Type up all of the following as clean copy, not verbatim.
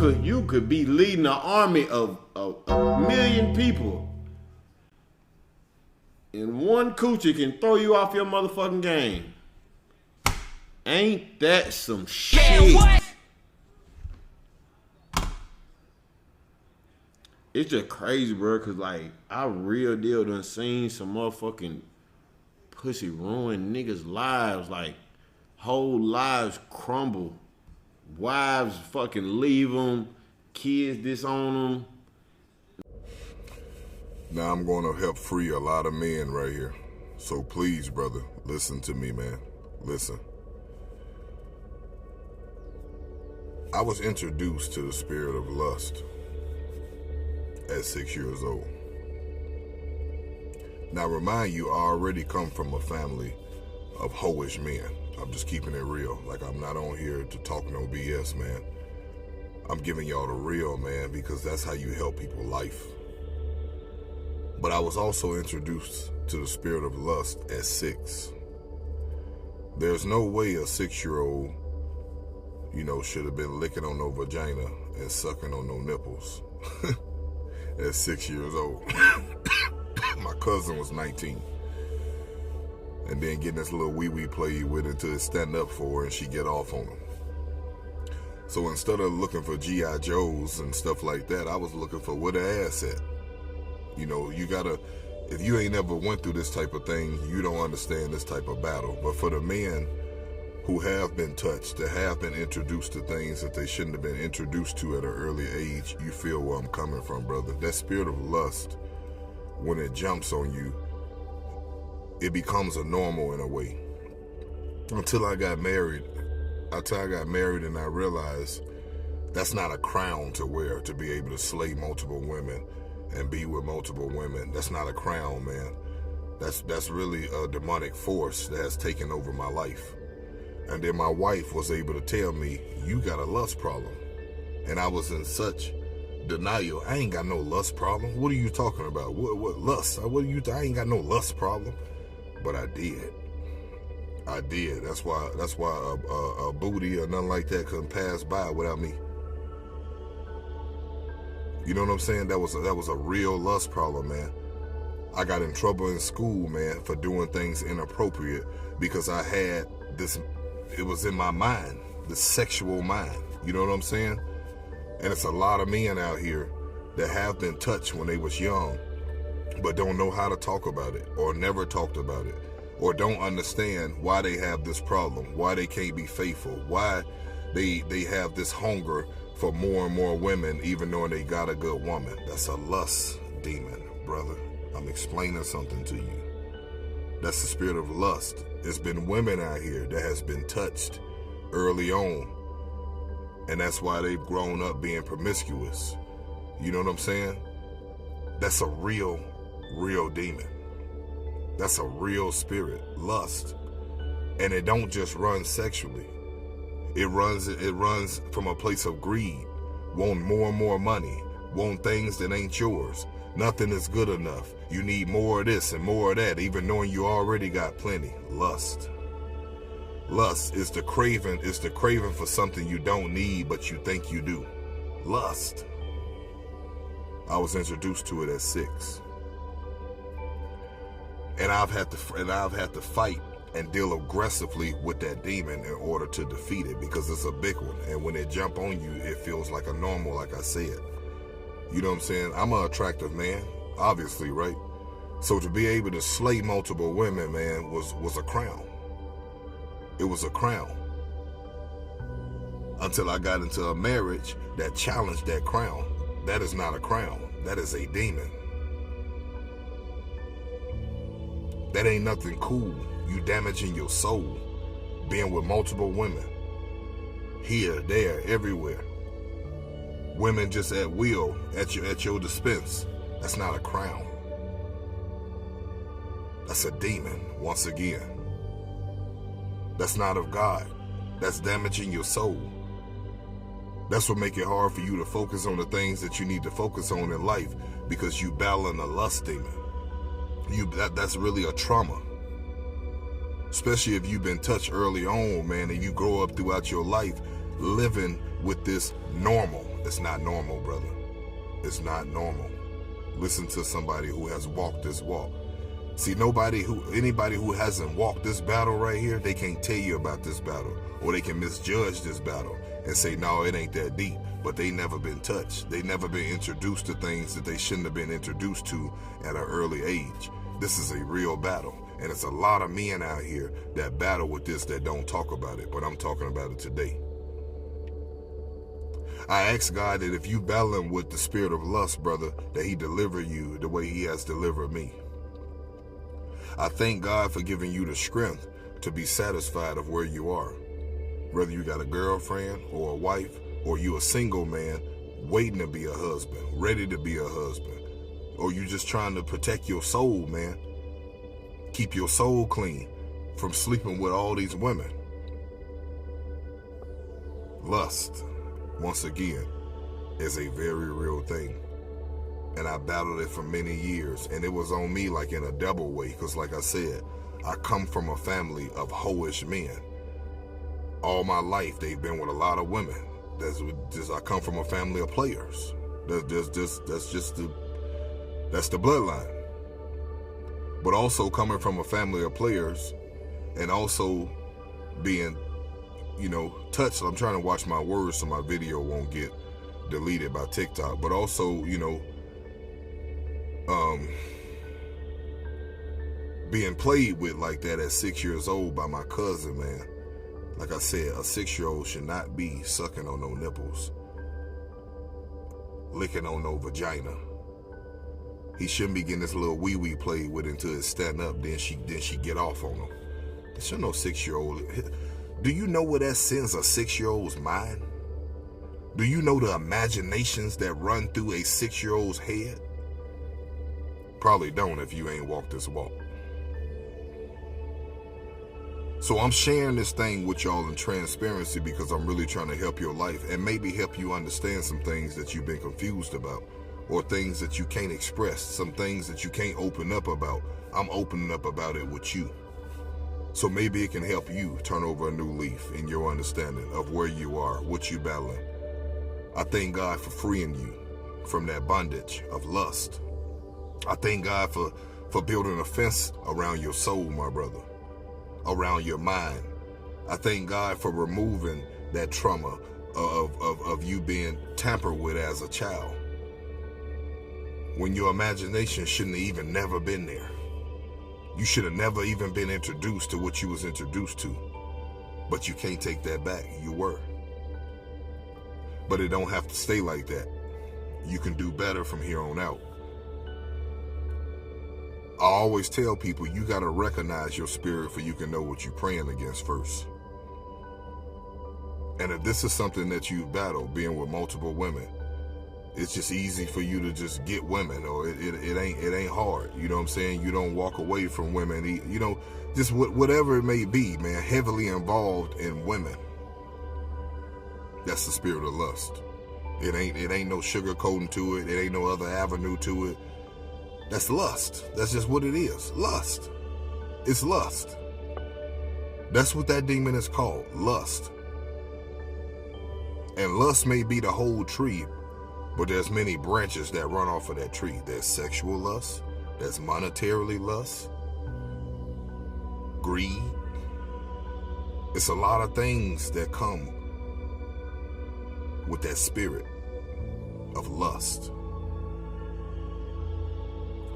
You could be leading an army of a million people, and one coochie can throw you off your motherfucking game. Ain't that some shit? It's just crazy, bro, cause like I real deal done seen some motherfucking pussy ruin niggas' lives, like whole lives crumble. Wives fucking leave them, kids disown them. Now I'm going to help free a lot of men right here. So please, brother, listen to me, man. Listen. I was introduced to the spirit of lust at 6 years old. Now remind you, I already come from a family of hoish men. I'm just keeping it real. Like, I'm not on here to talk no BS, man. I'm giving y'all the real, man, because that's how you help people life. But I was also introduced to the spirit of lust at 6. There's no way a 6-year-old, should have been licking on no vagina and sucking on no nipples at 6 years old. My cousin was 19. And then getting this little wee-wee play with until it stand up for her and she get off on him. So instead of looking for G.I. Joes and stuff like that, I was looking for where the ass at. You gotta, if you ain't never went through this type of thing, you don't understand this type of battle. But for the men who have been touched, that have been introduced to things that they shouldn't have been introduced to at an early age, you feel where I'm coming from, brother. That spirit of lust, when it jumps on you, it becomes a normal in a way. Until I got married and I realized that's not a crown to wear, to be able to slay multiple women and be with multiple women. That's not a crown, man. That's really a demonic force that has taken over my life. And then my wife was able to tell me, you got a lust problem. And I was in such denial. I ain't got no lust problem. What are you talking about? What lust? I ain't got no lust problem. But I did. That's why a booty or nothing like that couldn't pass by without me. You know what I'm saying? That was a real lust problem, man. I got in trouble in school, man, for doing things inappropriate because I had this. It was in my mind, the sexual mind. You know what I'm saying? And it's a lot of men out here that have been touched when they was young, but don't know how to talk about it, or never talked about it, or don't understand why they have this problem, why they can't be faithful, why they have this hunger for more and more women, even though they got a good woman. That's a lust demon, brother. I'm explaining something to you. That's the spirit of lust. There's been women out here that has been touched early on, and that's why they've grown up being promiscuous. You know what I'm saying? That's a real demon. That's a real spirit, lust. And it don't just run sexually. It runs from a place of greed, want more and more money, want things that ain't yours. Nothing is good enough. You need more of this and more of that, even knowing you already got plenty. Lust. Lust is the craving for something you don't need, but you think you do. Lust. I was introduced to it at 6. And I've had to fight and deal aggressively with that demon in order to defeat it, because it's a big one. And when it jump on you, it feels like a normal, like I said. You know what I'm saying? I'm an attractive man, obviously, right? So to be able to slay multiple women, man, was a crown. It was a crown. Until I got into a marriage that challenged that crown. That is not a crown. That is a demon. That ain't nothing cool. You damaging your soul, being with multiple women. Here, there, everywhere. Women just at will, at your dispense. That's not a crown. That's a demon, once again. That's not of God. That's damaging your soul. That's what make it hard for you to focus on the things that you need to focus on in life, because you battling a lust demon. That's really a trauma. Especially if you've been touched early on, man, and you grow up throughout your life living with this normal. It's not normal, brother. It's not normal. Listen to somebody who has walked this walk. See, anybody who hasn't walked this battle right here, they can't tell you about this battle, or they can misjudge this battle and say, no, it ain't that deep. But they never been touched. They never been introduced to things that they shouldn't have been introduced to at an early age. This is a real battle. And it's a lot of men out here that battle with this that don't talk about it, but I'm talking about it today. I ask God that if you battling with the spirit of lust, brother, that he deliver you the way he has delivered me. I thank God for giving you the strength to be satisfied of where you are. Whether you got a girlfriend or a wife, or you a single man waiting to be a husband, ready to be a husband, or you just trying to protect your soul, man. Keep your soul clean from sleeping with all these women. Lust, once again, is a very real thing. And I battled it for many years, and it was on me like in a double way, because like I said, I come from a family of hoish men. All my life, they've been with a lot of women. I come from a family of players. That's the bloodline. But also coming from a family of players, and also being, touched. I'm trying to watch my words so my video won't get deleted by TikTok. But also, being played with like that at 6 years old by my cousin, man. Like I said, a 6-year-old should not be sucking on no nipples, licking on no vagina. He shouldn't be getting this little wee-wee played with until it's stand up, then she get off on him. There should no 6-year-old. Do you know where that sends a 6-year-old's mind? Do you know the imaginations that run through a 6-year-old's head? Probably don't if you ain't walked this walk. So I'm sharing this thing with y'all in transparency because I'm really trying to help your life and maybe help you understand some things that you've been confused about, or things that you can't express, some things that you can't open up about. I'm opening up about it with you. So maybe it can help you turn over a new leaf in your understanding of where you are, what you're battling. I thank God for freeing you from that bondage of lust. I thank God for building a fence around your soul, my brother, around your mind. I thank God for removing that trauma of you being tampered with as a child, when your imagination shouldn't have even never been there. You should have never even been introduced to what you was introduced to. But you can't take that back. You were. But it don't have to stay like that. You can do better from here on out. I always tell people you got to recognize your spirit for you can know what you're praying against first. And if this is something that you've battled, being with multiple women, it's just easy for you to just get women, or it ain't hard. You know what I'm saying? You don't walk away from women. Just whatever it may be, man, heavily involved in women. That's the spirit of lust. It ain't no sugarcoating to it. It ain't no other avenue to it. That's lust. That's just what it is. Lust. It's lust. That's what that demon is called. Lust. And lust may be the whole tree, but there's many branches that run off of that tree. There's sexual lust. There's monetarily lust. Greed. It's a lot of things that come with that spirit of lust.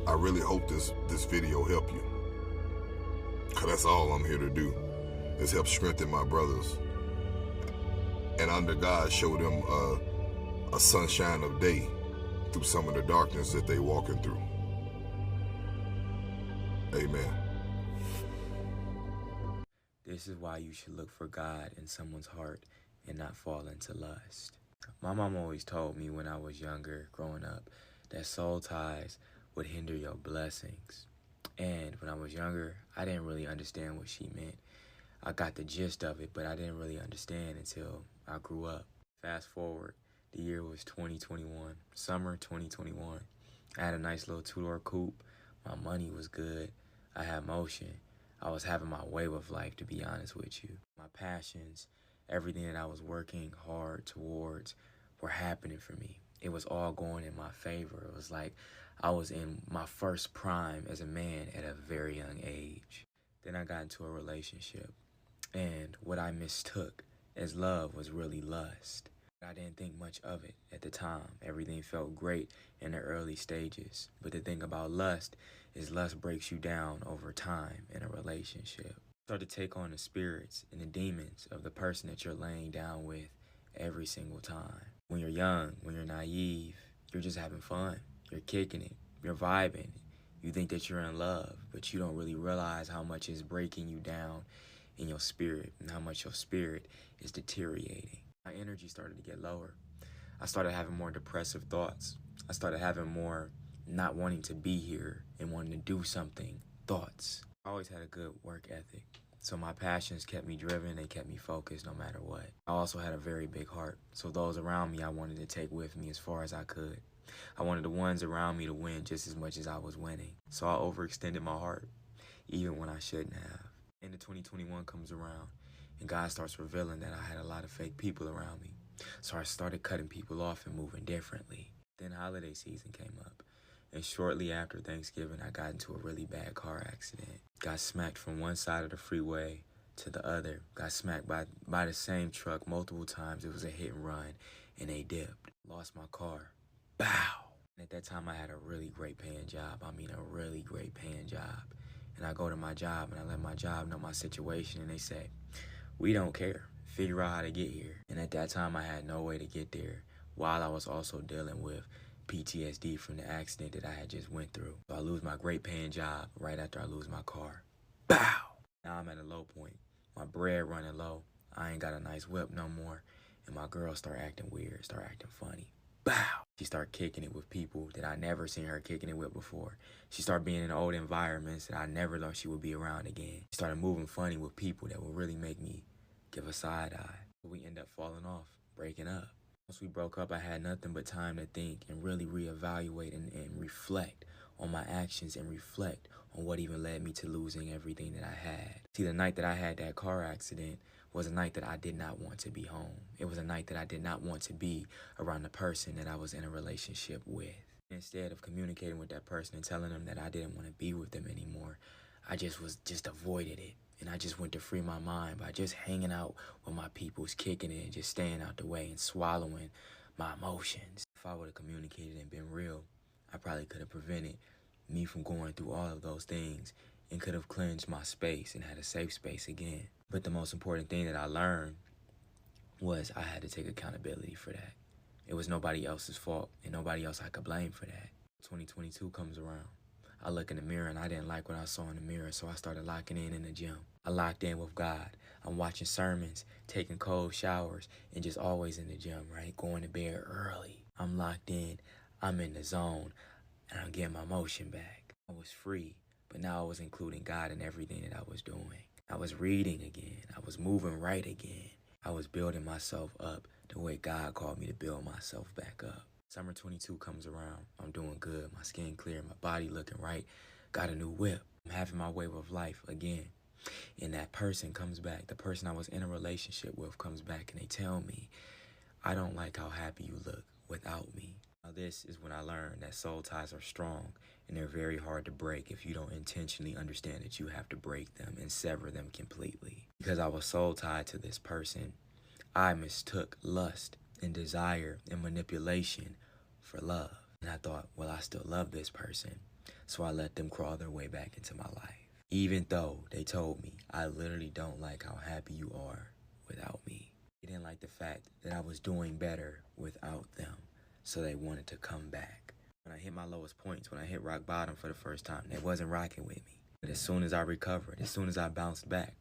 I really hope this video help you, because that's all I'm here to do, is help strengthen my brothers, and under God show them a sunshine of day through some of the darkness that they walking through. Amen. This is why you should look for God in someone's heart and not fall into lust. My mom always told me when I was younger, growing up, that soul ties would hinder your blessings. And when I was younger, I didn't really understand what she meant. I got the gist of it, but I didn't really understand until I grew up. Fast forward, the year was 2021, summer 2021. I had a nice little 2-door coupe. My money was good. I had motion. I was having my way with life, to be honest with you. My passions, everything that I was working hard towards were happening for me. It was all going in my favor. It was like I was in my first prime as a man at a very young age. Then I got into a relationship, and what I mistook as love was really lust. I didn't think much of it at the time. Everything felt great in the early stages. But the thing about lust is lust breaks you down over time in a relationship. Start to take on the spirits and the demons of the person that you're laying down with every single time. When you're young, when you're naive, you're just having fun. You're kicking it. You're vibing. You think that you're in love, but you don't really realize how much it's breaking you down in your spirit and how much your spirit is deteriorating. My energy started to get lower. I started having more depressive thoughts. I started having more not wanting to be here and wanting to do something thoughts. I always had a good work ethic. So my passions kept me driven, they kept me focused no matter what. I also had a very big heart. So those around me I wanted to take with me as far as I could. I wanted the ones around me to win just as much as I was winning. So I overextended my heart, even when I shouldn't have. And the 2021 comes around, and God starts revealing that I had a lot of fake people around me. So I started cutting people off and moving differently. Then holiday season came up. And shortly after Thanksgiving, I got into a really bad car accident. Got smacked from one side of the freeway to the other. Got smacked by the same truck multiple times. It was a hit and run, and they dipped. Lost my car. Bow! And at that time, I had a really great paying job. I mean, a really great paying job. And I go to my job, and I let my job know my situation, and they say, "We don't care. Figure out how to get here." And at that time, I had no way to get there, while I was also dealing with PTSD from the accident that I had just went through. So I lose my great paying job right after I lose my car. Bow! Now I'm at a low point. My bread running low. I ain't got a nice whip no more. And my girl start acting weird, start acting funny. Bow! She start kicking it with people that I never seen her kicking it with before. She started being in old environments that I never thought she would be around again. She started moving funny with people that would really make me give a side eye. We end up falling off, breaking up. Once we broke up, I had nothing but time to think and really reevaluate and reflect on my actions and reflect on what even led me to losing everything that I had. See, the night that I had that car accident was a night that I did not want to be home. It was a night that I did not want to be around the person that I was in a relationship with. Instead of communicating with that person and telling them that I didn't want to be with them anymore, I just avoided it. And I just went to free my mind by just hanging out with my peoples, kicking it, and just staying out the way and swallowing my emotions. If I would have communicated and been real, I probably could have prevented me from going through all of those things and could have cleansed my space and had a safe space again. But the most important thing that I learned was I had to take accountability for that. It was nobody else's fault and nobody else I could blame for that. 2022 comes around. I look in the mirror and I didn't like what I saw in the mirror, so I started locking in the gym. I locked in with God. I'm watching sermons, taking cold showers, and just always in the gym, right? Going to bed early. I'm locked in. I'm in the zone, and I'm getting my motion back. I was free, but now I was including God in everything that I was doing. I was reading again. I was moving right again. I was building myself up the way God called me to build myself back up. Summer 22 comes around. I'm doing good. My skin clear, my body looking right. Got a new whip. I'm having my way of life again. And that person comes back. The person I was in a relationship with comes back and they tell me, "I don't like how happy you look without me." Now this is when I learned that soul ties are strong and they're very hard to break if you don't intentionally understand that you have to break them and sever them completely. Because I was soul tied to this person, I mistook lust and desire and manipulation for love. And I thought, well, I still love this person. So I let them crawl their way back into my life. Even though they told me, "I literally don't like how happy you are without me." They didn't like the fact that I was doing better without them. So they wanted to come back. When I hit my lowest points, when I hit rock bottom for the first time, they wasn't rocking with me. But as soon as I recovered, as soon as I bounced back,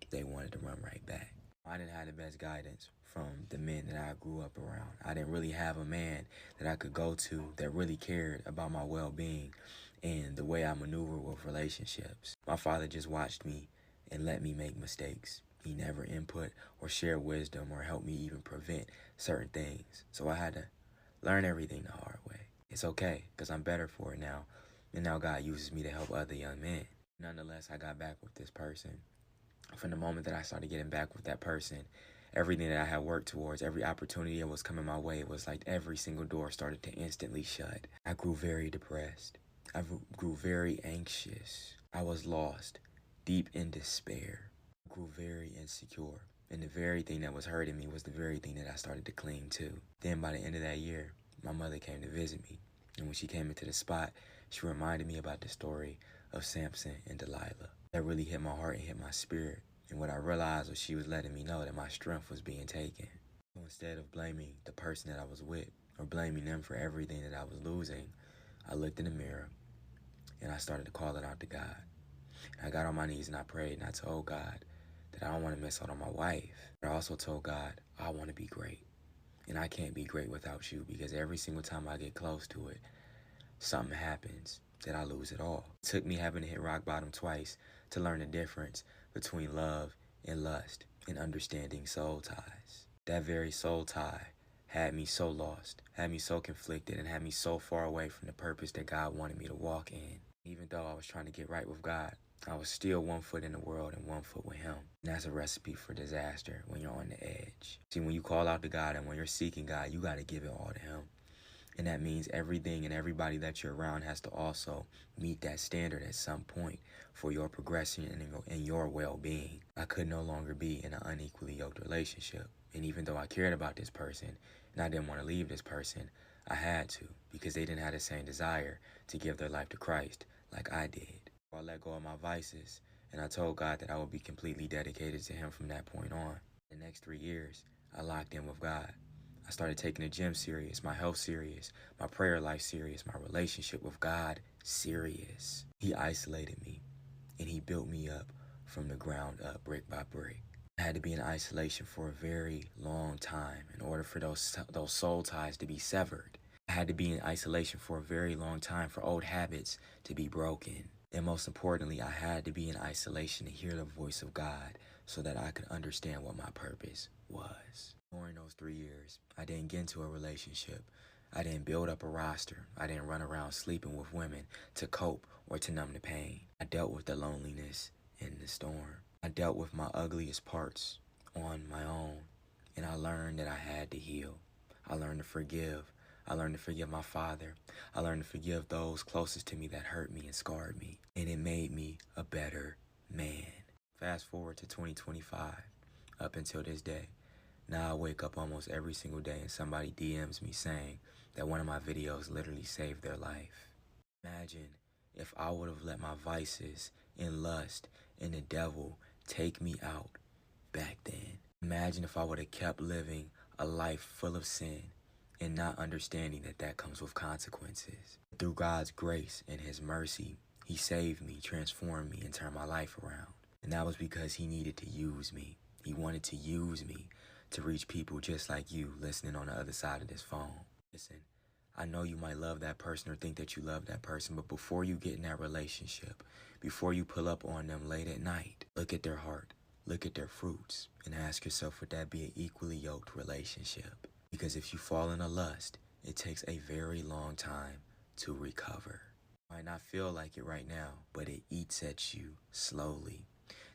they wanted to run right back. I didn't have the best guidance from the men that I grew up around. I didn't really have a man that I could go to that really cared about my well-being and the way I maneuver with relationships. My father just watched me and let me make mistakes. He never input or shared wisdom or helped me even prevent certain things. So I had to learn everything the hard way. It's okay, because I'm better for it now. And now God uses me to help other young men. Nonetheless, I got back with this person. From the moment that I started getting back with that person, Everything that I had worked towards, every opportunity that was coming my way, it was like every single door started to instantly shut. I grew very depressed. I grew very anxious. I was lost, deep in despair. I grew very insecure. And the very thing that was hurting me was the very thing that I started to cling to. Then by the end of that year, my mother came to visit me. And when she came into the spot, she reminded me about the story of Samson and Delilah. That really hit my heart and hit my spirit. And what I realized was she was letting me know that my strength was being taken. So instead of blaming the person that I was with or blaming them for everything that I was losing, I looked in the mirror and I started to call it out to God. And I got on my knees and I prayed and I told God that I don't want to miss out on my wife. But I also told God, I want to be great. And I can't be great without you, because every single time I get close to it, something happens that I lose it all. It took me having to hit rock bottom twice to learn the difference between love and lust and understanding soul ties. That very soul tie had me so lost, had me so conflicted, and had me so far away from the purpose that God wanted me to walk in. Even though I was trying to get right with God, I was still 1 foot in the world and 1 foot with him. And that's a recipe for disaster when you're on the edge. See, when you call out to God and when you're seeking God, you got to give it all to him. And that means everything and everybody that you're around has to also meet that standard at some point for your progression and your well-being. I could no longer be in an unequally yoked relationship. And even though I cared about this person and I didn't want to leave this person, I had to, because they didn't have the same desire to give their life to Christ like I did. I let go of my vices, and I told God that I would be completely dedicated to him from that point on. The next 3 years, I locked in with God. I started taking the gym serious, my health serious, my prayer life serious, my relationship with God serious. He isolated me, and he built me up from the ground up, brick by brick. I had to be in isolation for a very long time in order for those soul ties to be severed. I had to be in isolation for a very long time for old habits to be broken. And most importantly, I had to be in isolation to hear the voice of God so that I could understand what my purpose was. During those 3 years, I didn't get into a relationship. I didn't build up a roster. I didn't run around sleeping with women to cope or to numb the pain. I dealt with the loneliness and the storm. I dealt with my ugliest parts on my own, and I learned that I had to heal. I learned to forgive. I learned to forgive my father. I learned to forgive those closest to me that hurt me and scarred me. And it made me a better man. Fast forward to 2025, up until this day. Now I wake up almost every single day and somebody DMs me saying that one of my videos literally saved their life. Imagine if I would have let my vices and lust and the devil take me out back then. Imagine if I would have kept living a life full of sin and not understanding that that comes with consequences. Through God's grace and his mercy, he saved me, transformed me, and turned my life around. And that was because he needed to use me. He wanted to use me to reach people just like you listening on the other side of this phone. Listen, I know you might love that person or think that you love that person, but before you get in that relationship, before you pull up on them late at night, look at their heart, look at their fruits, and ask yourself, would that be an equally yoked relationship? Because if you fall in a lust, it takes a very long time to recover. You might not feel like it right now, but it eats at you slowly.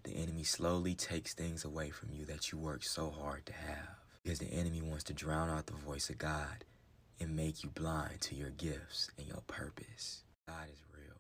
The enemy slowly takes things away from you that you worked so hard to have. Because the enemy wants to drown out the voice of God and make you blind to your gifts and your purpose. God is real.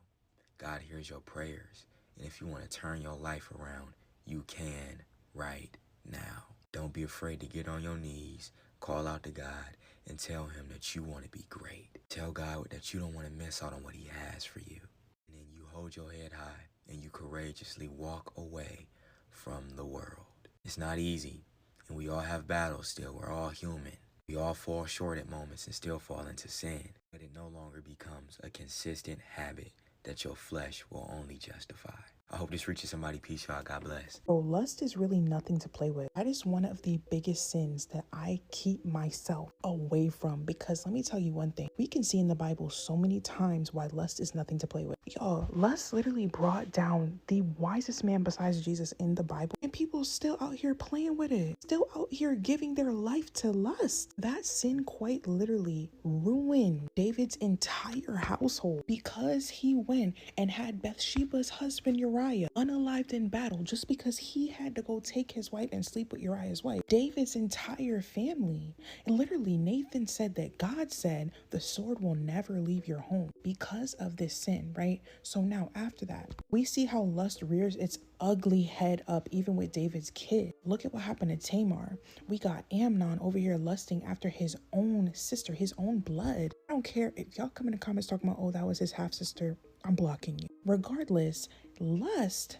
God hears your prayers. And if you want to turn your life around, you can right now. Don't be afraid to get on your knees, call out to God, and tell him that you want to be great. Tell God that you don't want to miss out on what he has for you. And then you hold your head high and you courageously walk away from the world. It's not easy, and we all have battles still. We're all human. We all fall short at moments and still fall into sin. But it no longer becomes a consistent habit that your flesh will only justify. I hope this reaches somebody. Peace, y'all. God bless. Bro, lust is really nothing to play with. That is one of the biggest sins that I keep myself away from, because let me tell you one thing. We can see in the Bible so many times why lust is nothing to play with. Y'all, lust literally brought down the wisest man besides Jesus in the Bible, and people still out here playing with it. Still out here giving their life to lust. That sin quite literally ruined David's entire household because he went and had Bathsheba's husband Uriah Uriah unalived in battle just because he had to go take his wife and sleep with Uriah's wife. David's entire family. And literally, Nathan said that God said the sword will never leave your home because of this sin, right? So now after that, we see how lust rears its ugly head up even with David's kid. Look at what happened to Tamar. We got Amnon over here lusting after his own sister, his own blood. I don't care if y'all come in the comments talking about, oh, that was his half sister. I'm blocking you. Regardless, lust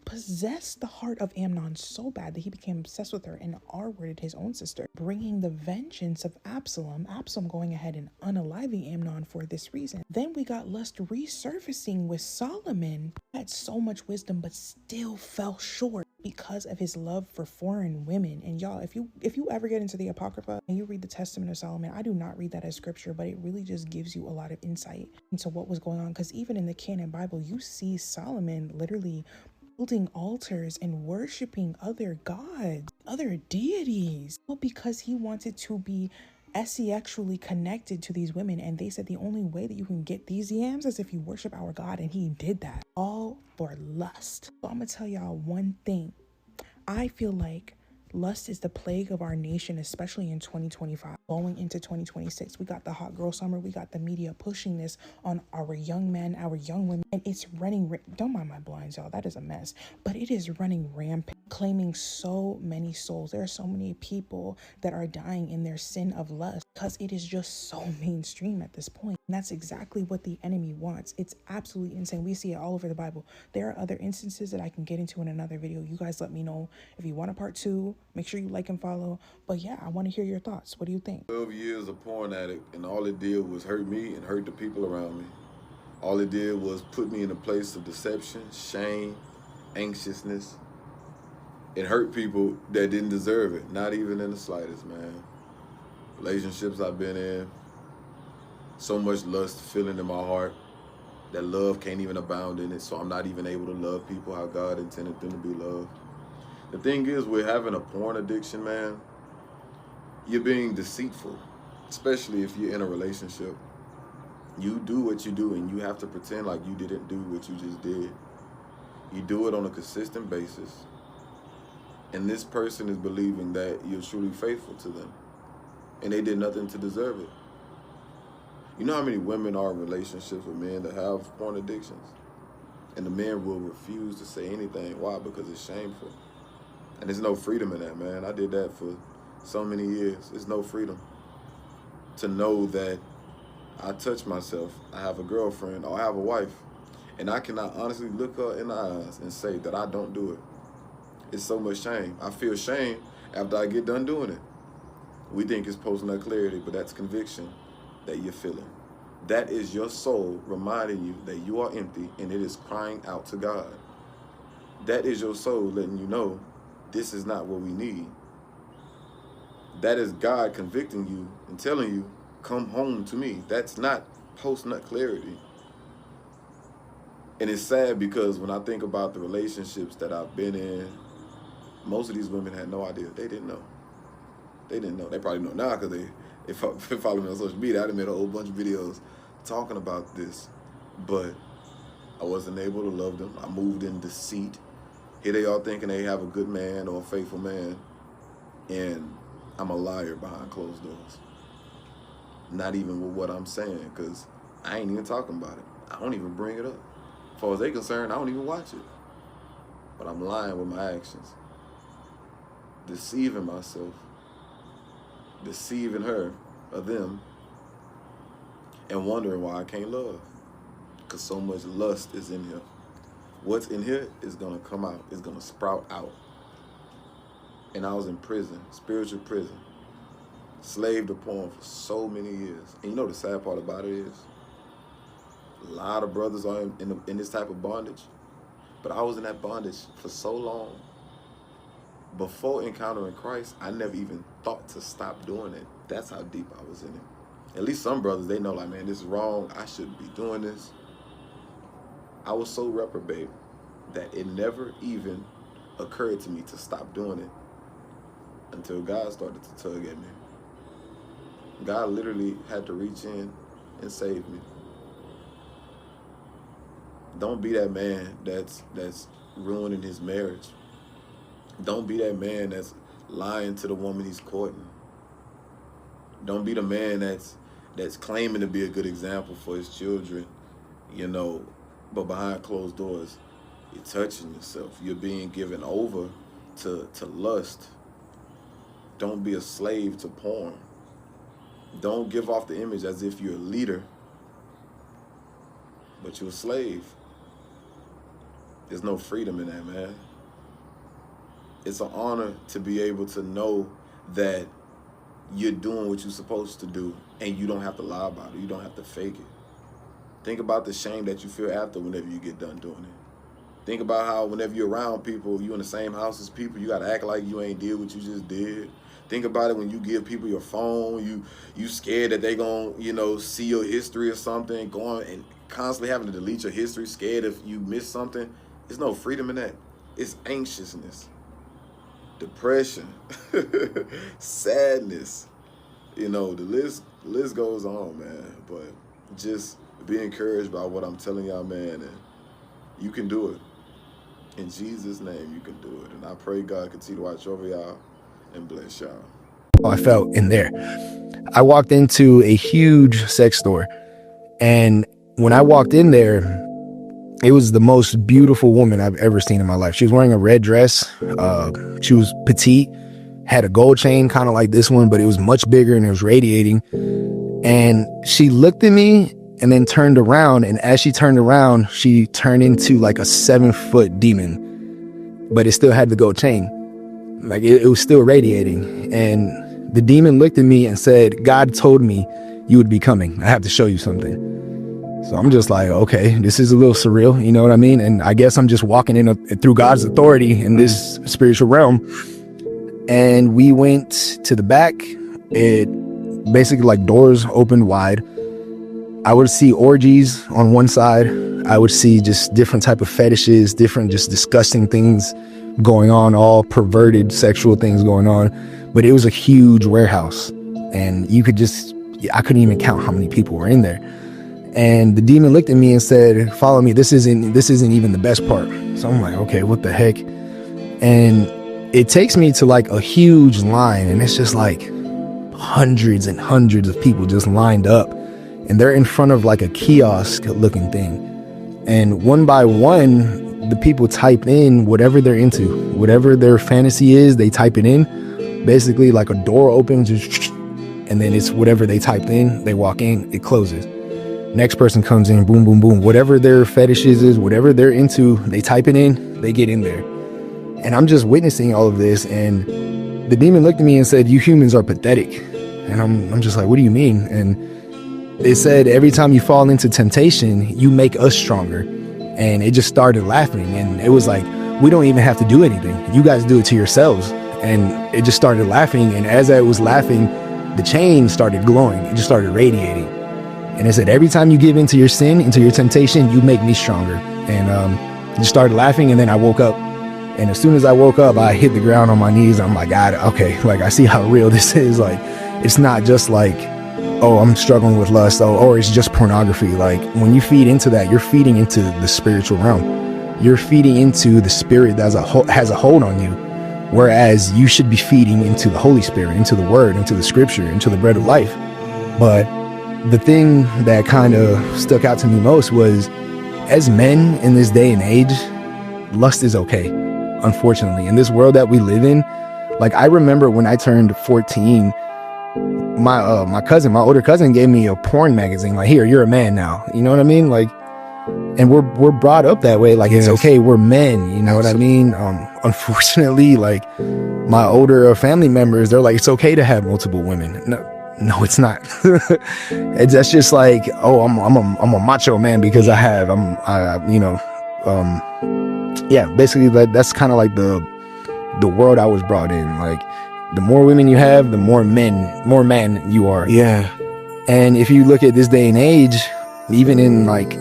possessed the heart of Amnon so bad that he became obsessed with her and R-worded his own sister, bringing the vengeance of Absalom going ahead and unaliving Amnon for this reason. Then we got lust resurfacing with Solomon, who had so much wisdom but still fell short because of his love for foreign women. And y'all, if you ever get into the Apocrypha and you read the Testament of Solomon, I do not read that as scripture, but it really just gives you a lot of insight into what was going on, because even in the canon Bible, you see Solomon literally building altars and worshiping other gods, other deities, all because he wanted to be sexually connected to these women. And they said the only way that you can get these yams is if you worship our God, and he did that all for lust. So I'm gonna tell y'all one thing. I feel like lust is the plague of our nation, especially in 2025. Going into 2026, we got the hot girl summer. We got the media pushing this on our young men, our young women, and it's running. Don't mind my blinds, y'all. That is a mess, but it is running rampant, claiming so many souls. There are so many people that are dying in their sin of lust because it is just so mainstream at this point. And that's exactly what the enemy wants. It's absolutely insane. We see it all over the Bible. There are other instances that I can get into in another video. You guys let me know if you want a part 2. Make sure you like and follow. But yeah, I want to hear your thoughts. What do you think? 12 years of porn addict, and all it did was hurt me and hurt the people around me. All it did was put me in a place of deception, shame, anxiousness. It hurt people that didn't deserve it, not even in the slightest, man. Relationships I've been in, so much lust filling in my heart that love can't even abound in it, so I'm not even able to love people how God intended them to be loved. The thing is, with having a porn addiction, man, you're being deceitful, especially if you're in a relationship. You do what you do, and you have to pretend like you didn't do what you just did. You do it on a consistent basis, and this person is believing that you're truly faithful to them, and they did nothing to deserve it. You know how many women are in relationships with men that have porn addictions? And the men will refuse to say anything. Why? Because it's shameful. And there's no freedom in that, man. I did that for so many years. There's no freedom to know that I touch myself, I have a girlfriend, or I have a wife, and I cannot honestly look her in the eyes and say that I don't do it. It's so much shame. I feel shame after I get done doing it. We think it's post-nut clarity, but that's conviction that you're feeling. That is your soul reminding you that you are empty and it is crying out to God. That is your soul letting you know this is not what we need. That is God convicting you and telling you, come home to me. That's not post-nut clarity. And it's sad because when I think about the relationships that I've been in, most of these women had no idea. They didn't know. They didn't know. They probably know now because they follow me on social media. I done made a whole bunch of videos talking about this. But I wasn't able to love them. I moved in deceit. Here they are thinking they have a good man or a faithful man, and I'm a liar behind closed doors. Not even with what I'm saying, because I ain't even talking about it. I don't even bring it up. As far as they're concerned, I don't even watch it. But I'm lying with my actions. Deceiving myself. Deceiving her or them. And wondering why I can't love. Because so much lust is in here. What's in here is going to come out. It's going to sprout out. And I was in prison, spiritual prison. Slave to porn for so many years. And you know the sad part about it is, a lot of brothers are in this type of bondage. But I was in that bondage for so long. Before encountering Christ, I never even thought to stop doing it. That's how deep I was in it. At least some brothers, they know, like, man, this is wrong. I shouldn't be doing this. I was so reprobate that it never even occurred to me to stop doing it until God started to tug at me. God literally had to reach in and save me. Don't be that man that's ruining his marriage. Don't be that man that's lying to the woman he's courting. Don't be the man that's claiming to be a good example for his children, you know, but behind closed doors, you're touching yourself. You're being given over to lust. Don't be a slave to porn. Don't give off the image as if you're a leader, but you're a slave. There's no freedom in that, man. It's an honor to be able to know that you're doing what you're supposed to do and you don't have to lie about it. You don't have to fake it. Think about the shame that you feel after whenever you get done doing it. Think about how whenever you're around people, you in the same house as people, you got to act like you ain't did what you just did. Think about it when you give people your phone, you scared that they gonna, you know, see your history or something, going and constantly having to delete your history, scared if you miss something. There's no freedom in that. It's anxiousness, depression, sadness. You know, the list goes on, man. But just be encouraged by what I'm telling y'all, man, and you can do it. In Jesus' name, you can do it. And I pray God continue to watch over y'all and bless y'all. I felt in there. I walked into a huge sex store, and when I walked in there, it was the most beautiful woman I've ever seen in my life. She was wearing a red dress. She was petite, had a gold chain kind of like this one, but it was much bigger and it was radiating. And she looked at me and then turned around, and as she turned around, she turned into like a 7-foot demon, but it still had the gold chain. Like it was still radiating. And the demon looked at me and said, God told me you would be coming. I have to show you something. So I'm just like, okay, this is a little surreal. You know what I mean? And I guess I'm just walking in through God's authority in this spiritual realm. And we went to the back. It basically like doors opened wide. I would see orgies on one side. I would see just different type of fetishes, different just disgusting things going on, all perverted sexual things going on. But it was a huge warehouse, and I couldn't even count how many people were in there. And the demon looked at me and said, follow me. This isn't even the best part. So I'm like, okay, what the heck? And it takes me to like a huge line, and it's just like hundreds and hundreds of people just lined up, and they're in front of like a kiosk looking thing. And one by one, the people type in whatever they're into, whatever their fantasy is, they type it in. Basically like a door opens, and then it's whatever they typed in, they walk in, it closes. Next person comes in, boom, boom, boom. Whatever their fetishes is, whatever they're into, they type it in, they get in there. And I'm just witnessing all of this, and the demon looked at me and said, you humans are pathetic. And I'm just like, what do you mean? And it said, every time you fall into temptation, you make us stronger. And it just started laughing, and it was like, we don't even have to do anything. You guys do it to yourselves. And it just started laughing, and as I was laughing, the chain started glowing. It just started radiating. And it said, every time you give into your sin, into your temptation, you make me stronger. And it just started laughing, and then I woke up. And as soon as I woke up, I hit the ground on my knees. I'm like, God, okay, like I see how real this is. Like, it's not just like, oh, I'm struggling with lust, or it's just pornography. Like, when you feed into that, you're feeding into the spiritual realm. You're feeding into the spirit that has a hold on you. Whereas you should be feeding into the Holy Spirit, into the word, into the scripture, into the bread of life. But the thing that kind of stuck out to me most was, as men in this day and age, lust is okay, unfortunately. In this world that we live in, like I remember when I turned 14, my older cousin gave me a porn magazine. Like, here, you're a man now. You know what I mean? Like, and we're brought up that way. Like, yes. It's okay, we're men. You know what I mean? Unfortunately, like my older family members, they're like, it's okay to have multiple women. No, it's not. That's just like, oh, I'm a macho man because basically that's kind of like the world I was brought in. Like, the more women you have, the more man you are. Yeah. And if you look at this day and age, even in like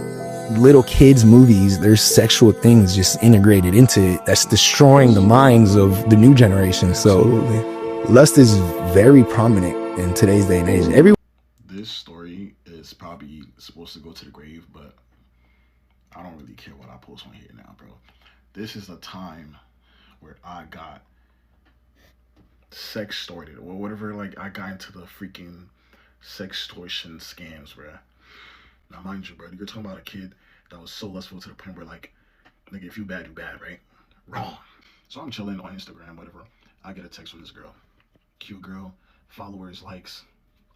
little kids movies, there's sexual things just integrated into it that's destroying the minds of the new generation. So absolutely. Lust is very prominent in today's day and age. This story is probably supposed to go to the grave, but I don't really care what I post on here now, bro. This is the time where I got sex extorted or whatever. Like, I got into the freaking sextortion scams, bro. Now, mind you, bro, you're talking about a kid that was so lustful to the point where, like, nigga, if you bad, you bad, right? Wrong. So I'm chilling on Instagram, whatever. I get a text from this girl. Cute girl, followers, likes,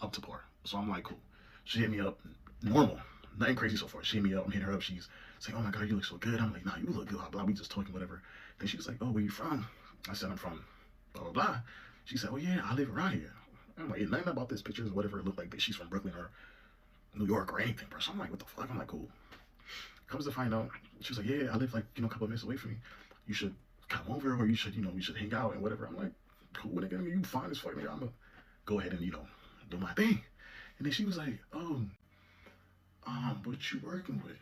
up to par. So I'm like, cool. She hit me up, normal, nothing crazy so far. She hit me up, I'm hitting her up. She's saying, oh my God, you look so good. I'm like, nah, you look good, blah, blah. We just talking, whatever. Then she was like, oh, where you from? I said, I'm from blah, blah, blah. She said, oh yeah, I live around here. I'm like, nothing about this picture is whatever it looked like that she's from Brooklyn or New York or anything, bro. So I'm like, what the fuck? I'm like, cool. Comes to find out, she was like, yeah, I live like, a couple of minutes away from you. You should come over or you should, we should hang out and whatever. I'm like, cool, nigga, you fine as fuck, nigga. I'm gonna go ahead and, do my thing. And then she was like, oh, what you working with?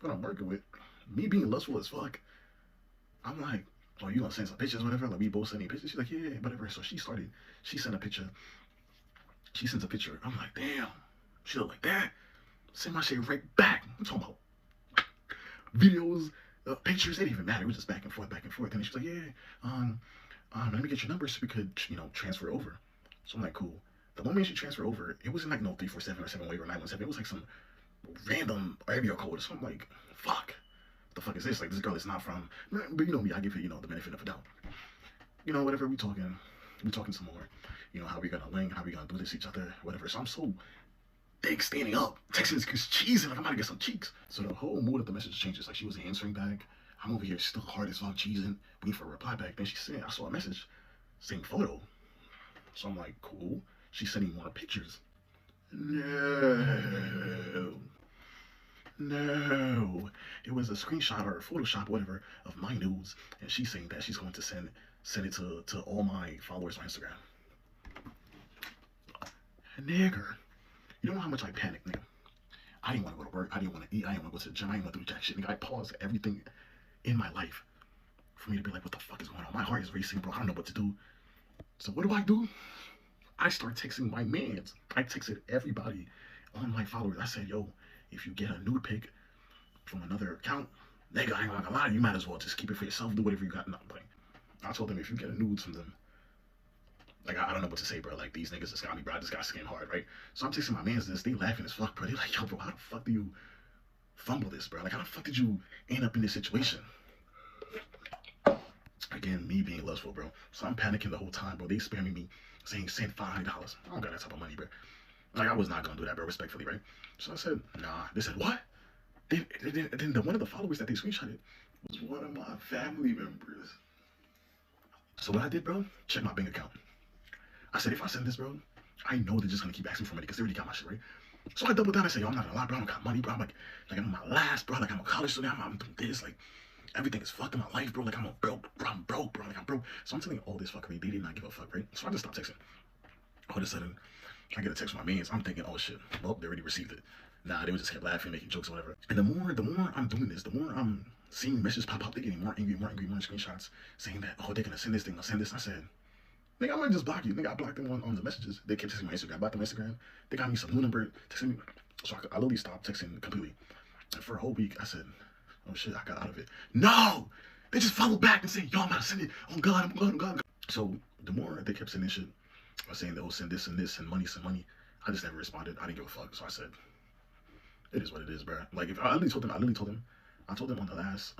What I'm working with? Me being lustful as fuck. I'm like, oh, you gonna send some pictures, whatever? Like, we both sending pictures. She's like, yeah, whatever. So she sent a picture. She sends a picture. I'm like, damn, she look like that. Send my shit right back. I'm talking about videos, pictures. It didn't even matter. It was just back and forth, back and forth. And she's like, yeah, let me get your number so we could, transfer over. So I'm like, cool. The moment she transferred over, it wasn't like no 347 or 7-way or 917. It was like some random area code. So I'm like, fuck. What the fuck is this? Like, this girl is not from, but you know me, I give it, the benefit of a doubt. Whatever, we talking some more. How we gonna link, how we gonna do this each other, whatever. So I'm so big standing up, texting this cheesing, like I'm about to get some cheeks. So the whole mood of the message changes. Like, she wasn't answering back. I'm over here still hard as fuck cheesing, waiting for a reply back. Then she said, I saw a message saying photo. So I'm like, cool. She's sending more pictures. No. It was a screenshot or a Photoshop, whatever, of my nudes, and she's saying that she's going to send it to all my followers on Instagram. Nigger. You know how much I panicked, nigga? I didn't want to go to work. I didn't want to eat. I didn't want to go to the gym. I didn't want to do jack shit, nigga. I paused everything in my life for me to be like, what the fuck is going on? My heart is racing, bro. I don't know what to do. So what do? I start texting my mans. I texted everybody on my followers. I said, yo, if you get a nude pic from another account, nigga, I ain't gonna lie, you might as well just keep it for yourself. Do whatever you got. Like, I told them, if you get a nudes from them, like, I don't know what to say, bro. Like, these niggas just got me, bro. I just got scammed hard, right? So I'm texting my mans this. They laughing as fuck, bro. They like, yo, bro, how the fuck do you fumble this, bro? Like, how the fuck did you end up in this situation? Again, me being lustful, bro. So I'm panicking the whole time, bro. They spamming me, saying send $500. I don't got that type of money, bro. Like, I was not gonna do that, bro, respectfully, right? So I said, nah. They said, what? Then one of the followers that they screenshotted was one of my family members. So what I did, bro, check my bank account. I said, if I send this, bro, I know they're just gonna keep asking for money because they already got my shit, right? So I doubled down. I said, yo, I'm not gonna lie, bro. I don't got money, bro. I'm like I'm on my last, bro. Like, I'm a college student. I'm doing this. Like, everything is fucked in my life, bro. Like, I'm broke, bro. Like, I'm broke. So I'm telling you all this fuckery. They did not give a fuck, right? So I just stopped texting. All of a sudden, I get a text from my mans. I'm thinking, oh shit, well, they already received it. Nah, they just kept laughing, making jokes or whatever. And the more I'm doing this, the more I'm seeing messages pop up. They're getting more angry, more screenshots saying that, oh, they're gonna send this, they're gonna send this. I said, nigga, I might just block you. Nigga, I blocked them on the messages. They kept texting my Instagram. I blocked them on Instagram. They got me some new number texting me. So I literally stopped texting completely. And for a whole week, I said, oh shit, I got out of it. No! They just followed back and said, yo, I'm gonna send it. Oh God, I'm God. So the more they kept sending shit, I was saying they'll send this and this and money, I just never responded. I didn't give a fuck. So I said, it is what it is, bro. Like, if I literally told them, I told them on the last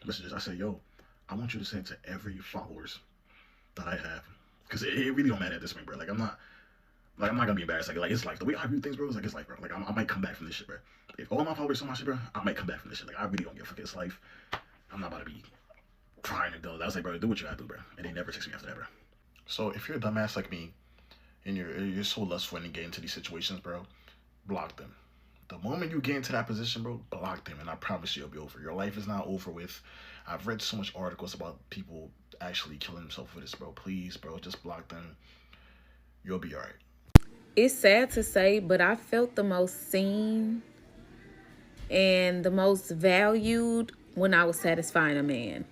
messages, I said, yo, I want you to send to every followers that I have. Because it really don't matter at this point, bro. Like, I'm not gonna be embarrassed. Like, it's like, the way I view things, bro, is like, it's like, bro, like, I might come back from this shit, bro. If all my followers saw my shit, bro, I might come back from this shit. Like, I really don't give a fuck. It's life. I'm not about to be crying and do that. I was like, bro, do what you gotta do, bro. And they never text me after that, bro. So if you're a dumbass like me, and you're so lustful and you get into these situations, bro, block them. The moment you get into that position, bro, block them, and I promise you it'll be over. Your life is not over with. I've read so much articles about people actually killing themselves for this, bro. Please, bro, just block them. You'll be all right. It's sad to say, but I felt the most seen and the most valued when I was satisfying a man.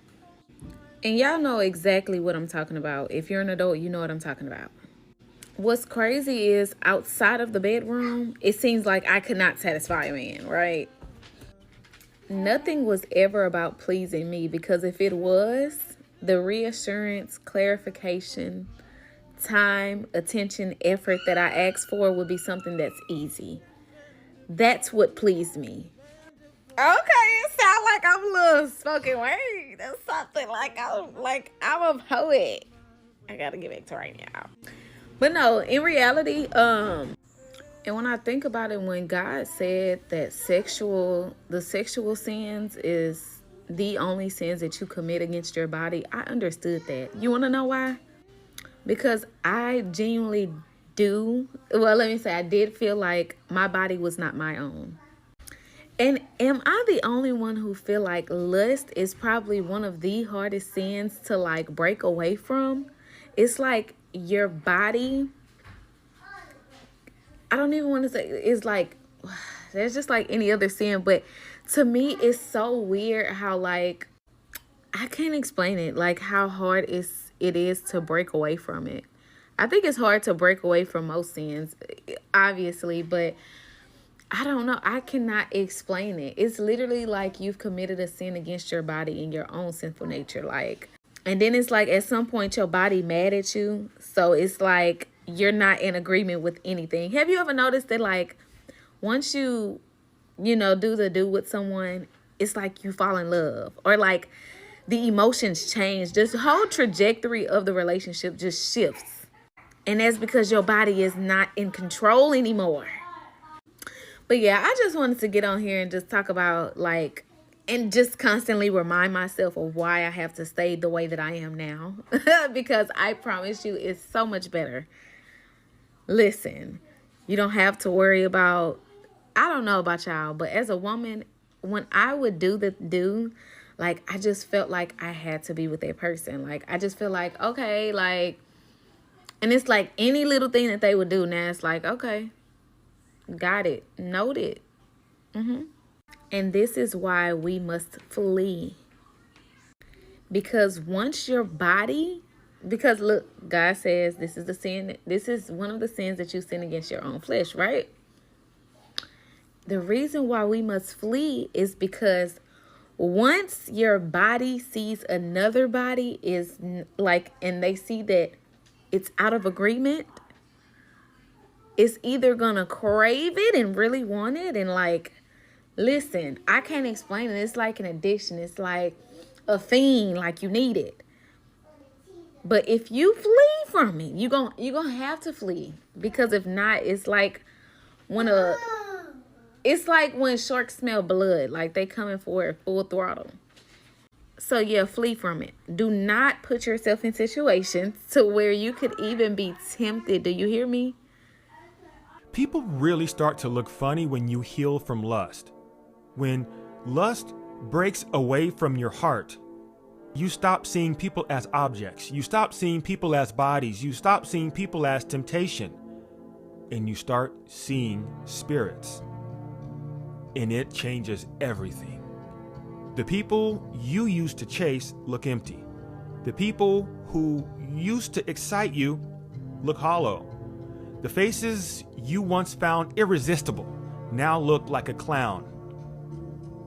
And y'all know exactly what I'm talking about. If you're an adult, you know what I'm talking about. What's crazy is outside of the bedroom, it seems like I could not satisfy a man, right? nothing was ever about pleasing me, because if it was, the reassurance, clarification, time, attention, effort that I asked for would be something that's easy. That's what pleased me. Okay, it sounds like I'm a little spoken word. That's something like I'm a poet. I gotta get back to right now. But no, in reality, and when I think about it, when God said that the sexual sins is the only sins that you commit against your body, I understood that. You want to know why? Because I genuinely I did feel like my body was not my own. And am I the only one who feel like lust is probably one of the hardest sins to like break away from? It's like your body, I don't even want to say, it's like, there's just like any other sin. But to me, it's so weird how like, I can't explain it, like how hard it is to break away from it. I think it's hard to break away from most sins, obviously, but I don't know. I cannot explain it. It's literally like you've committed a sin against your body and your own sinful nature. Like, and then it's like at some point your body mad at you. So it's like you're not in agreement with anything. Have you ever noticed that like once you do with someone, it's like you fall in love, or like the emotions change. This whole trajectory of the relationship just shifts. And that's because your body is not in control anymore. But yeah, I just wanted to get on here and just talk about like, and just constantly remind myself of why I have to stay the way that I am now. Because I promise you, it's so much better. Listen, you don't have to worry about, I don't know about y'all, but as a woman, when I would do, like, I just felt like I had to be with that person. Like, I just feel like, okay, like, and it's like any little thing that they would do now, it's like, okay, got it, noted. And this is why we must flee. Because once your body, because look, God says this is the sin, this is one of the sins that you sin against your own flesh, right? The reason why we must flee is because once your body sees another body is like, and they see that it's out of agreement, it's either gonna crave it and really want it. And like, listen, I can't explain it. It's like an addiction. It's like a fiend, like you need it. But if you flee from it, you're gonna have to flee. Because if not, it's like when sharks smell blood, like they coming for it full throttle. So yeah, flee from it. Do not put yourself in situations to where you could even be tempted. Do you hear me? People really start to look funny when you heal from lust. When lust breaks away from your heart, you stop seeing people as objects. You stop seeing people as bodies. You stop seeing people as temptation. And you start seeing spirits. And it changes everything. The people you used to chase look empty. The people who used to excite you look hollow. The faces you once found irresistible now look like a clown.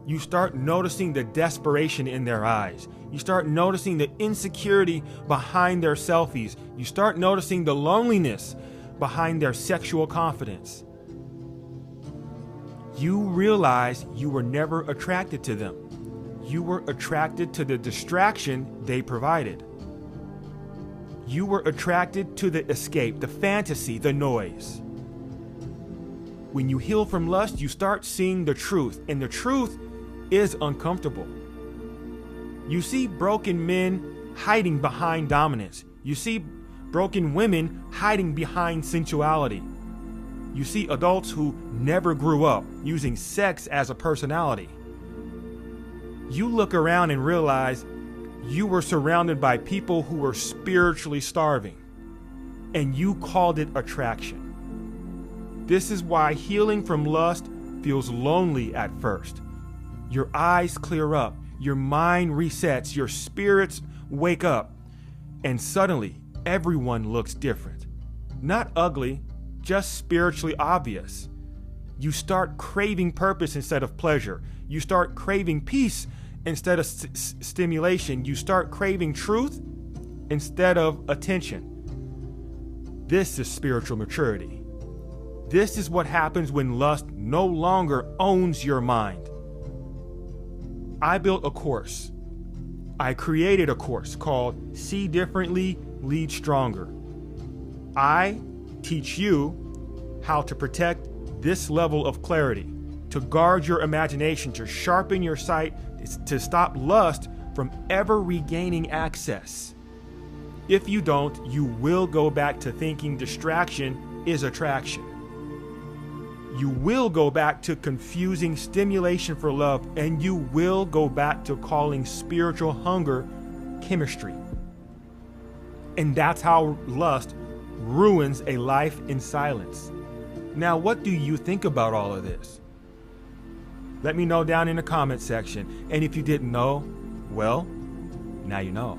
You start noticing the desperation in their eyes. You start noticing the insecurity behind their selfies. You start noticing the loneliness behind their sexual confidence. You realize you were never attracted to them. You were attracted to the distraction they provided. You were attracted to the escape, the fantasy, the noise. When you heal from lust, you start seeing the truth, and the truth is uncomfortable. You see broken men hiding behind dominance. You see broken women hiding behind sensuality. You see adults who never grew up using sex as a personality. You look around and realize you were surrounded by people who were spiritually starving, and you called it attraction. This is why healing from lust feels lonely at first. Your eyes clear up, your mind resets, your spirits wake up, and suddenly everyone looks different. Not ugly, just spiritually obvious. You start craving purpose instead of pleasure. You start craving peace instead of stimulation. You start craving truth instead of attention. This is spiritual maturity. This is what happens when lust no longer owns your mind. I built a course. I created a course called See Differently, Lead Stronger. I teach you how to protect this level of clarity, to guard your imagination, to sharpen your sight, to stop lust from ever regaining access. If you don't, you will go back to thinking distraction is attraction. You will go back to confusing stimulation for love, and you will go back to calling spiritual hunger chemistry. And that's how lust ruins a life in silence. Now, what do you think about all of this? Let me know down in the comment section. And if you didn't know, well, now you know.